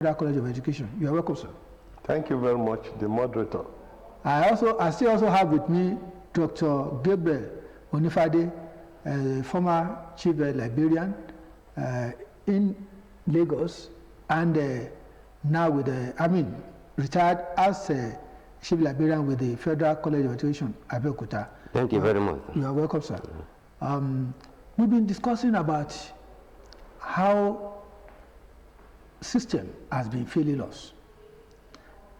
Federal College of Education. You are welcome, sir. Thank you very much, the moderator. I still also have with me Dr. Gabriel Onifade, former chief librarian in Lagos, and now with retired as a chief librarian with the Federal College of Education, Abeokuta. Thank you very much. You are welcome, sir. We've been discussing about how system has been failing us.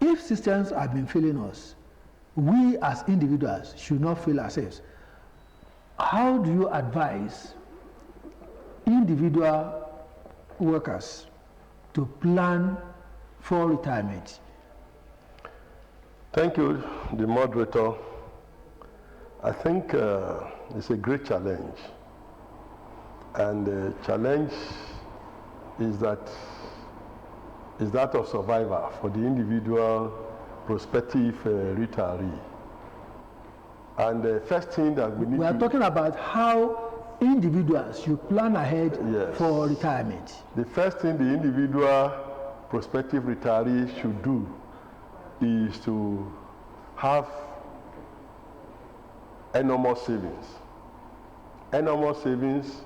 If systems have been failing us, we as individuals should not fail ourselves. How do you advise individual workers to plan for retirement? Thank you, the moderator. I think it's a great challenge. And the challenge is that of survival for the individual prospective retiree. And the first thing that we are talking about how individuals should plan ahead for retirement. The first thing the individual prospective retiree should do is to have enormous savings. Enormous savings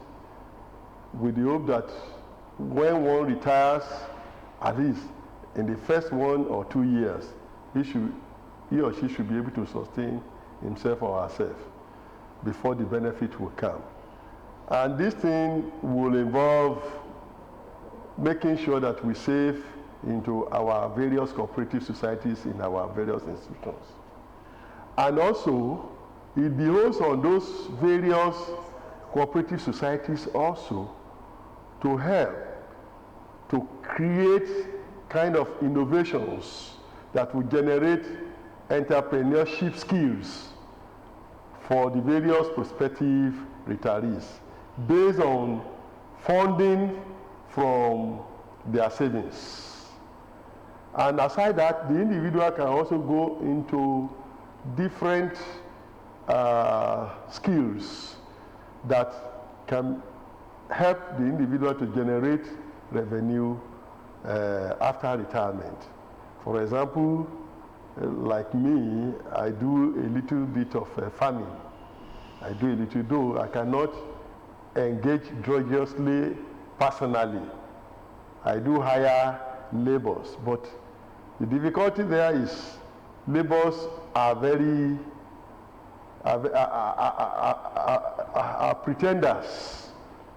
with the hope that when one retires, at least in the first 1 or 2 years, he or she should be able to sustain himself or herself before the benefit will come. And this thing will involve making sure that we save into our various cooperative societies in our various institutions. And also, it behoves on those various cooperative societies also to help to create kind of innovations that will generate entrepreneurship skills for the various prospective retirees based on funding from their savings. And aside that, the individual can also go into different skills that can help the individual to generate revenue after retirement. For example, like me, I do a little bit of farming. I do a little, though I cannot engage drudgeously personally. I do hire laborers, but the difficulty there is laborers are very are pretenders.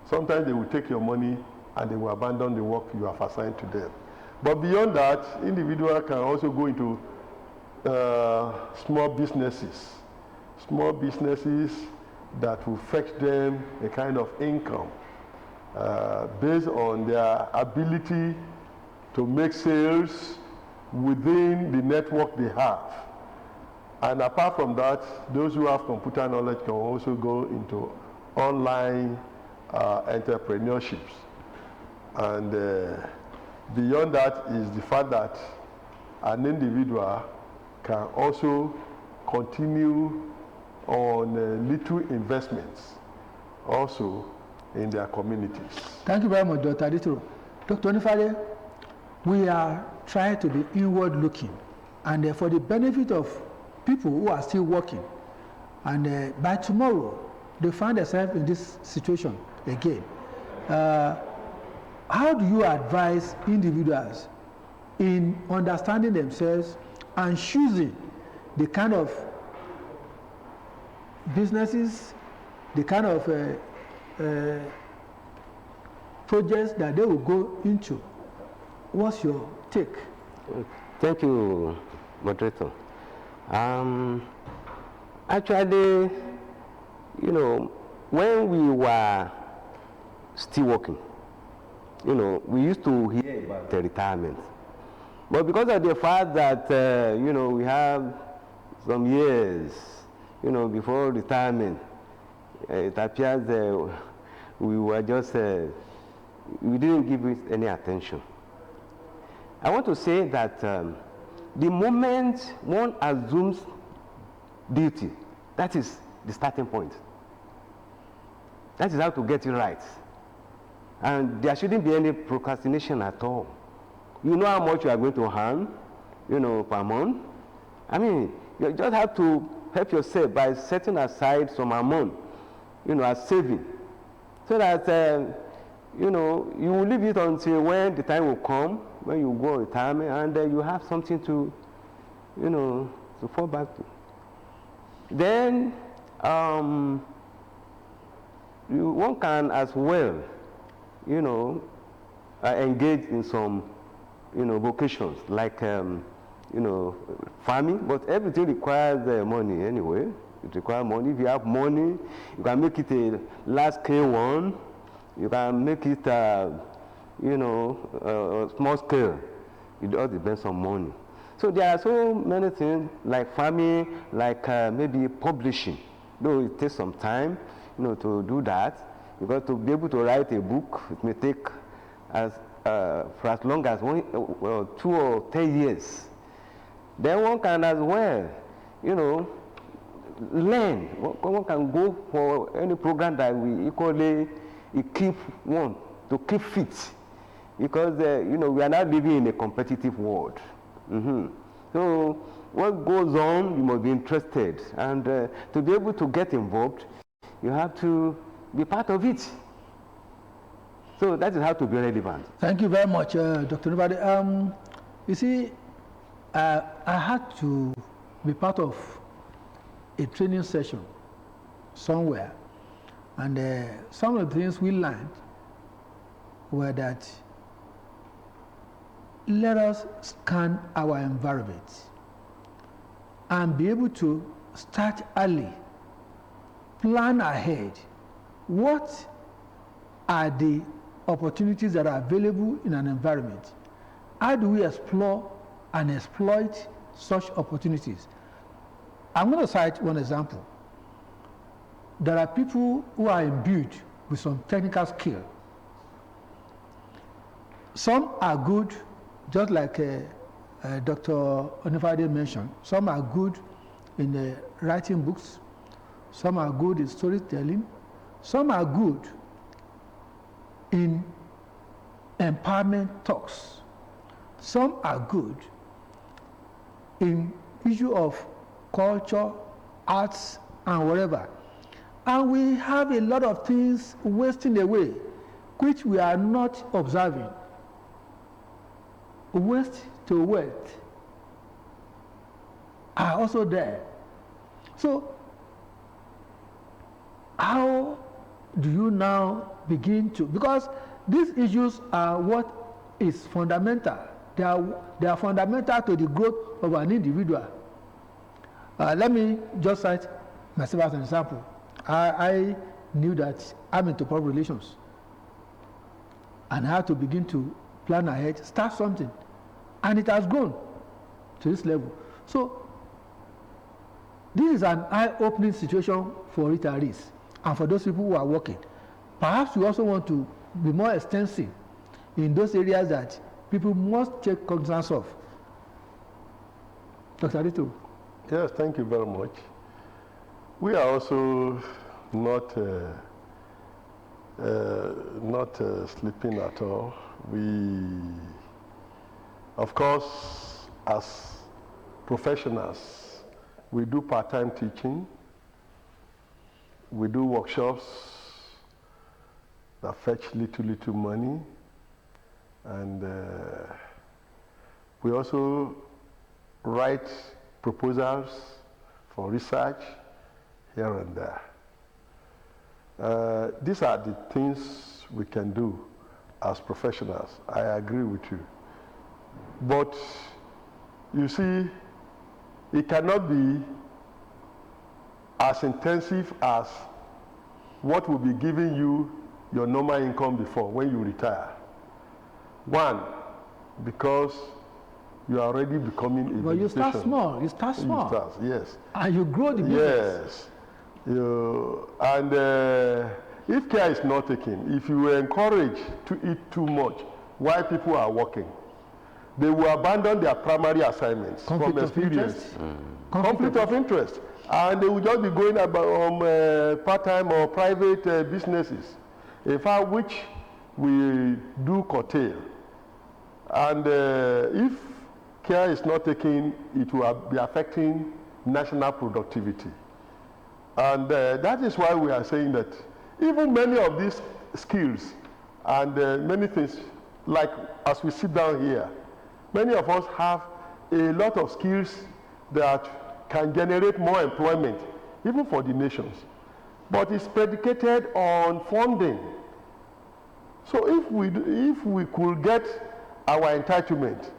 Sometimes they will take your money and they will abandon the work you have assigned to them. But beyond that, individuals can also go into small businesses that will fetch them a kind of income based on their ability to make sales within the network they have. And apart from that, those who have computer knowledge can also go into online entrepreneurships. And beyond that is the fact that an individual can also continue on little investments also in their communities. Thank you very much, Dr. Aditoro. Dr. Onifade, we are trying to be inward looking, and for the benefit of people who are still working, and by tomorrow they find themselves in this situation again. How do you advise individuals in understanding themselves and choosing the kind of businesses, the kind of projects that they will go into? What's your take? Thank you, moderator. Actually, you know, when we were still working, you know, we used to hear about the retirement. But because of the fact that, you know, we have some years, you know, before retirement, it appears we were just, we didn't give it any attention. I want to say that the moment one assumes duty, that is the starting point. That is how to get it right. And there shouldn't be any procrastination at all. you know how much you are going to earn, you know, per month. I mean, you just have to help yourself by setting aside some amount, you know, as saving, so that you know, you will leave it until when the time will come when you go on retirement, and you have something to, you know, to fall back to. Then one can as well, you know, engage in some, you know, vocations like you know, farming, but everything requires money anyway. It requires money. If you have money, you can make it a large-scale one. You can make it, you know, small scale. It all depends on money. So there are so many things like farming, like maybe publishing. Though it takes some time, you know, to do that, because to be able to write a book, it may take for as long as 2 or 10 years. Then one can as well, you know, learn. One can go for any program that will equally equip one to keep fit, because you know, we are now living in a competitive world. So what goes on, you must be interested, and to be able to get involved, you have to be part of it. So that is how to be relevant. Thank you very much, Dr. Nubade. You see, I had to be part of a training session somewhere, and some of the things we learned were that let us scan our environment and be able to start early, plan ahead. What are the opportunities that are available in an environment? How do we explore and exploit such opportunities? I'm going to cite one example. There are people who are imbued with some technical skill. Some are good, just like Dr. Onifade mentioned. Some are good in writing books. Some are good in storytelling. Some are good in empowerment talks. Some are good in issue of culture, arts, and whatever. And we have a lot of things wasting away, which we are not observing. Waste to wealth are also there. So how do you now begin to, because these issues are what is fundamental. They are fundamental to the growth of an individual. Let me just cite myself as an example. I knew that I'm into public relations, and I had to begin to plan ahead, start something, and it has grown to this level. So this is an eye-opening situation for retirees and for those people who are working. Perhaps we also want to be more extensive in those areas that people must take cognizance of. Dr. Adito. Yes, thank you very much. We are also not sleeping at all. We, of course, as professionals, we do part-time teaching. We do workshops that fetch little money, and we also write proposals for research here and there. These are the things we can do as professionals. I agree with you. But you see, it cannot be as intensive as what will be giving you your normal income before when you retire. One, because you are already becoming a But you start small. You start small. You start, yes. And you grow the business. Yes. And if care is not taken, if you were encouraged to eat too much while people are working, they will abandon their primary assignments from experience. Conflict of interest. And they will just be going about part-time or private businesses, in fact, which we do curtail. And if care is not taken, it will be affecting national productivity. And that is why we are saying that even many of these skills and many things, like as we sit down here, many of us have a lot of skills that can generate more employment, even for the nations. But it's predicated on funding. So if we could get our entitlement,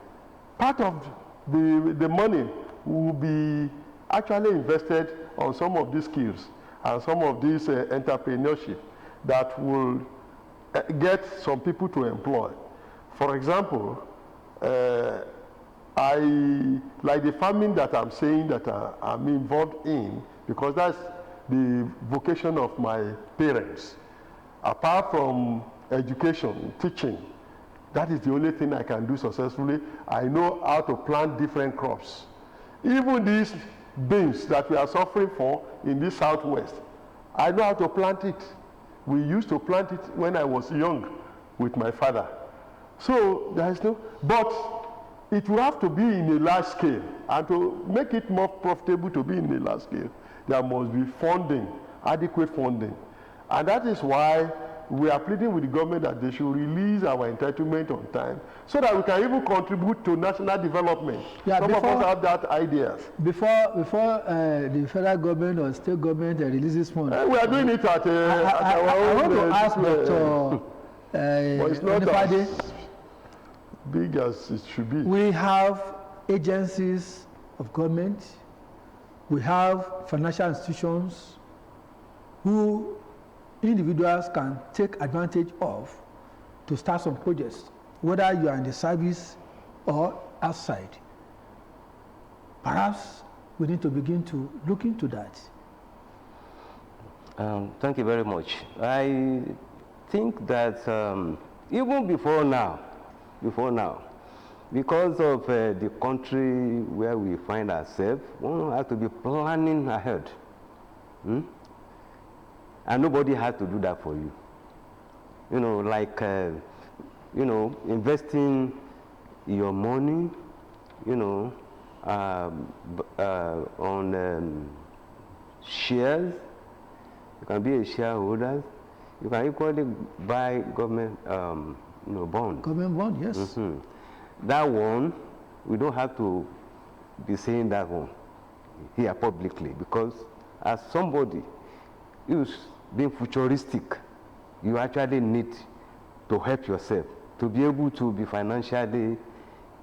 part of the money will be actually invested on some of these skills and some of this entrepreneurship that will get some people to employ. For example, like the farming that I'm saying that I'm involved in, because that's the vocation of my parents. Apart from education, teaching, that is the only thing I can do successfully. I know how to plant different crops. Even these beans that we are suffering for in the southwest, I know how to plant it. We used to plant it when I was young with my father. So there is no, but it will have to be in a large scale, and to make it more profitable to be in a large scale, there must be funding, adequate funding. And that is why we are pleading with the government that they should release our entitlement on time so that we can even contribute to national development. Yeah, some of us have that ideas. Before the federal government or state government releases funds. We are doing it at our own. I want to ask Dr. But it's not as big as it should be. We have agencies of government, we have financial institutions who individuals can take advantage of to start some projects, whether you are in the service or outside. Perhaps we need to begin to look into that. Thank you very much. I think that even before now, because of the country where we find ourselves, one has to be planning ahead. And nobody has to do that for you. You know, like, investing your money, on shares. You can be a shareholder. You can equally buy government, bond. Government bond, yes. That one, we don't have to be saying that one here publicly, because as somebody who's being futuristic, you actually need to help yourself to be able to be financially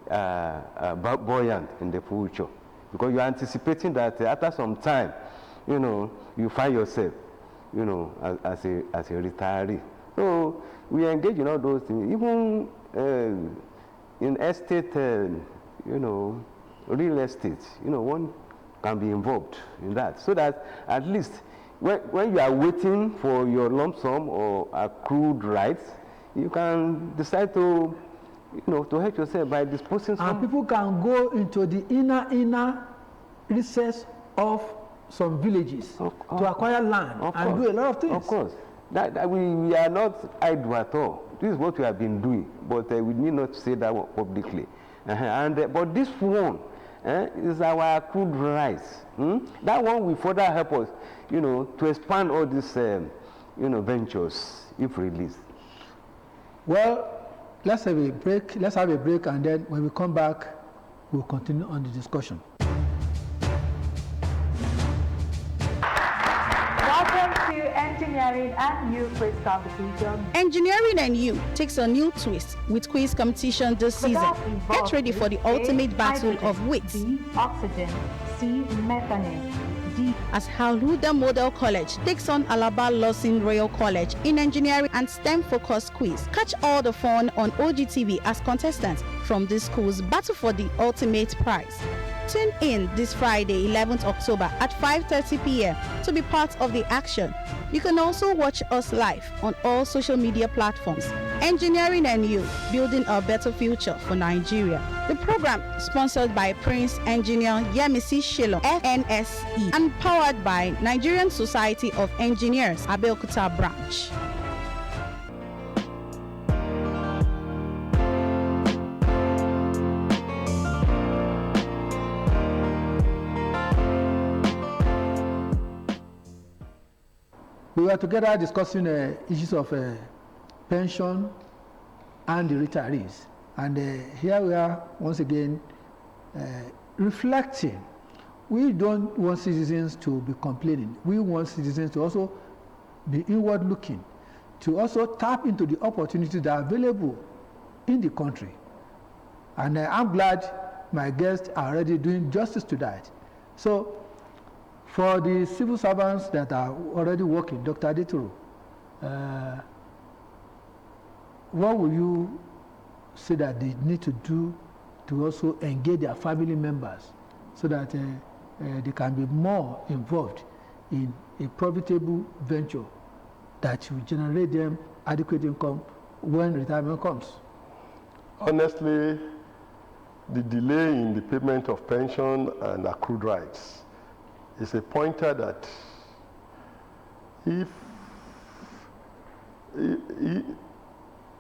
buoyant in the future, because you're anticipating that after some time, you find yourself, as a retiree. So we engage in all those things, even in estate, real estate. One can be involved in that, so that at least when you are waiting for your lump sum or accrued rights, you can decide to help yourself by disposing some. And people can go into the inner recess of some villages to acquire land and do a lot of things. Of course. That we are not idle at all. This is what we have been doing, but we need not say that one publicly. But this one is our accrued rights. That one will further help us, to expand all these, ventures if released. Well, let's have a break. And then when we come back, we'll continue on the discussion. Welcome to Engineering and You quiz competition. Engineering and You takes a new twist with quiz competition this season. Get ready for the ultimate battle of wits. B, oxygen. C, methane. D. As Haluda Model College takes on Alaba Lawson Royal College in engineering and STEM-focused quiz. Catch all the fun on OGTV as contestants from this schools battle for the ultimate prize. Tune in this Friday, 11th October at 5:30 p.m. to be part of the action. You can also watch us live on all social media platforms. Engineering and You, building a better future for Nigeria. The program sponsored by Prince Engineer Yemisi Shilo, FNSE, and powered by Nigerian Society of Engineers, Abeokuta branch. We were together discussing issues of pension and the retirees. And here we are once again reflecting. We don't want citizens to be complaining. We want citizens to also be inward looking, to also tap into the opportunities that are available in the country. And I'm glad my guests are already doing justice to that. So for the civil servants that are already working, Dr. Adetoro, what will you say that they need to do to also engage their family members so that they can be more involved in a profitable venture that will generate them adequate income when retirement comes? Honestly, the delay in the payment of pension and accrued rights is a pointer that if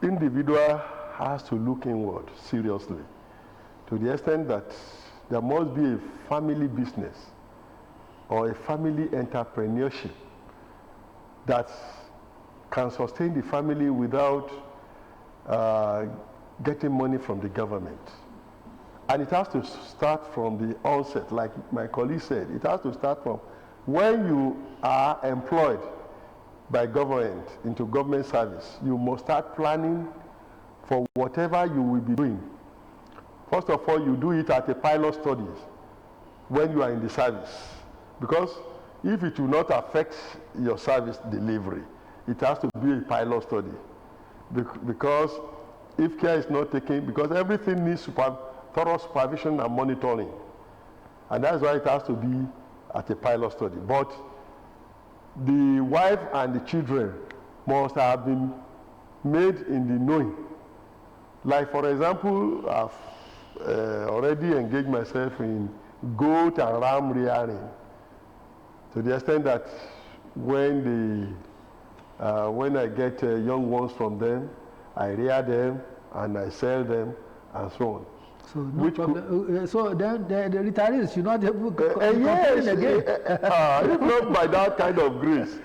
individual has to look inward seriously, to the extent that there must be a family business or a family entrepreneurship that can sustain the family without getting money from the government. And it has to start from the onset, like my colleague said. It has to start from when you are employed by government into government service. You must start planning for whatever you will be doing. First of all, you do it at a pilot study when you are in the service. Because if it will not affect your service delivery, it has to be a pilot study. Because if care is not taken, because everything needs thorough supervision and monitoring. And that's why it has to be at a pilot study. But the wife and the children must have been made in the knowing. Like, for example, I've already engaged myself in goat and ram rearing, to the extent that when I get young ones from them, I rear them and I sell them and so on. So no problem. So then the retirees should not have yes, again. If not by that kind of grace.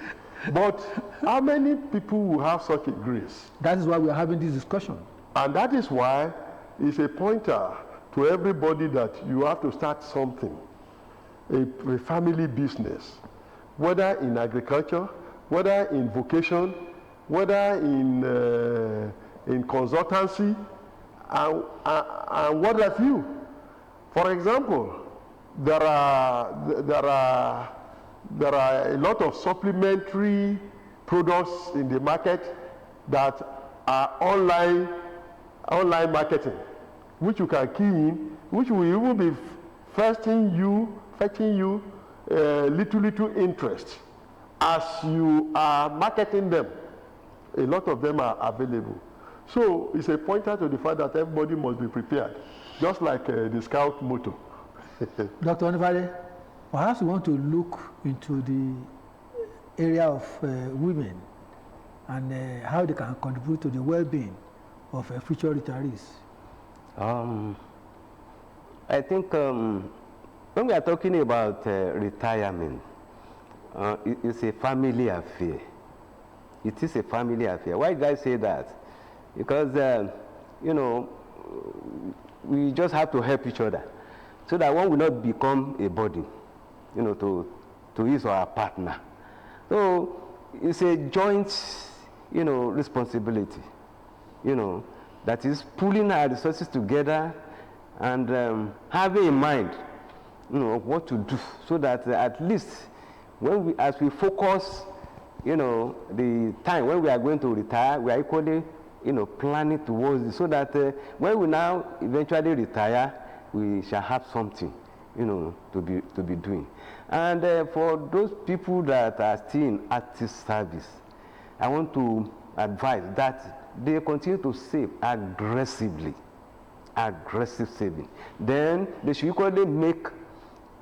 But how many people will have such a grace? That is why we are having this discussion. And that is why it's a pointer to everybody that you have to start something, a family business, whether in agriculture, whether in vocation, whether in consultancy, and what have you. For example, there are a lot of supplementary products in the market that are online marketing, which you can key in, which will even be fetching you little interest as you are marketing them. A lot of them are available. So it's a pointer to the fact that everybody must be prepared, just like the scout motto. Dr. Onifade, perhaps you want to look into the area of women and how they can contribute to the well-being of future retirees. I think when we are talking about retirement, it's a family affair. It is a family affair. Why did I say that? Because, you know, we just have to help each other so that one will not become a burden, you know, to his or her partner. So it's a joint, you know, responsibility, you know, that is pulling our resources together and having in mind, you know, what to do so that at least when as we focus, you know, the time when we are going to retire, we are equally, you know, planning towards it, so that when we now eventually retire, we shall have something, you know, to be doing. And for those people that are still in active service, I want to advise that they continue to save aggressively, aggressive saving. Then they should equally make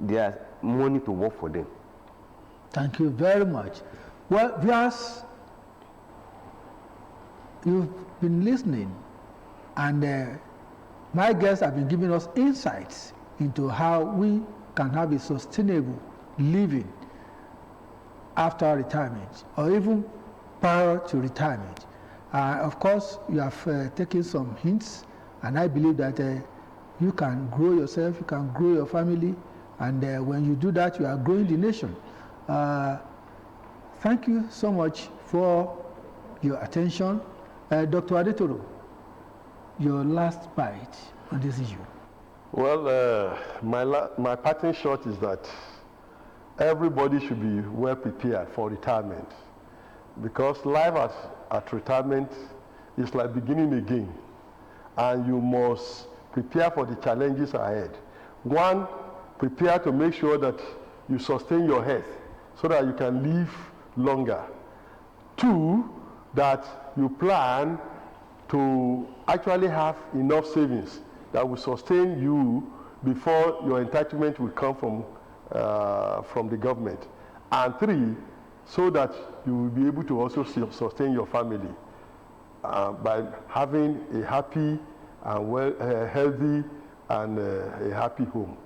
their money to work for them. Thank you very much. Well, viewers, you've been listening, and my guests have been giving us insights into how we can have a sustainable living after retirement or even prior to retirement. Of course, you have taken some hints, and I believe that you can grow yourself, you can grow your family, and when you do that, you are growing the nation. Thank you so much for your attention. Dr. Adetoro, your last bite on this issue. Well, my parting shot is that everybody should be well prepared for retirement, because life at retirement is like beginning again, and you must prepare for the challenges ahead. One, prepare to make sure that you sustain your health so that you can live longer. Two, that you plan to actually have enough savings that will sustain you before your entitlement will come from the government. And three, so that you will be able to also sustain your family by having a happy and healthy and a happy home.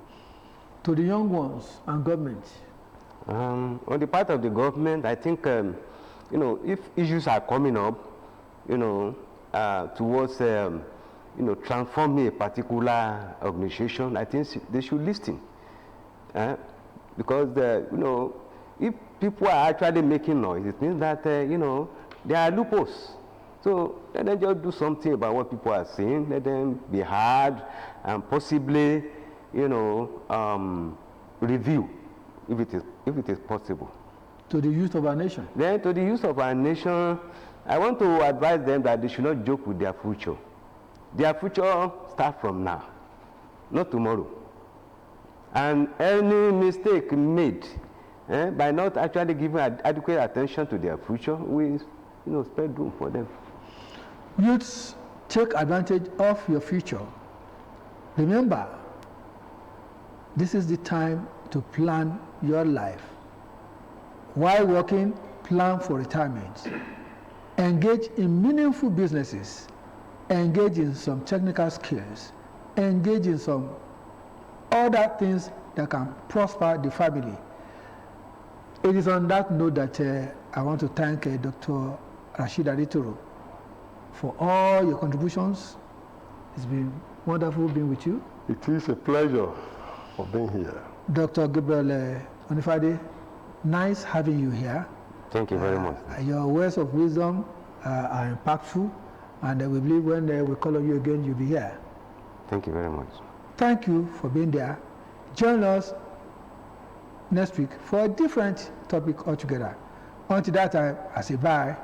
To the young ones and government? On the part of the government, I think, if issues are coming up, towards, transforming a particular organization, I think they should listen. Because, if people are actually making noise, it means that, there are loopholes. So let them just do something about what people are saying. Let them be heard and possibly, review if it is possible. To the youth of our nation? Then to the youth of our nation, I want to advise them that they should not joke with their future. Their future starts from now, not tomorrow. And any mistake made by not actually giving adequate attention to their future, we spread room for them. Youths, take advantage of your future. Remember, this is the time to plan your life. While working, plan for retirement. Engage in meaningful businesses. Engage in some technical skills. Engage in some other things that can prosper the family. It is on that note that I want to thank Dr. Rashid Adetoro for all your contributions. It's been wonderful being with you. It is a pleasure for being here. Dr. Gabriel Onifade, nice having you here. Thank you very much. Your words of wisdom are impactful, and we believe when we call on you again, you'll be here. Thank you very much. Thank you for being there. Join us next week for a different topic altogether. Until that time, I say bye.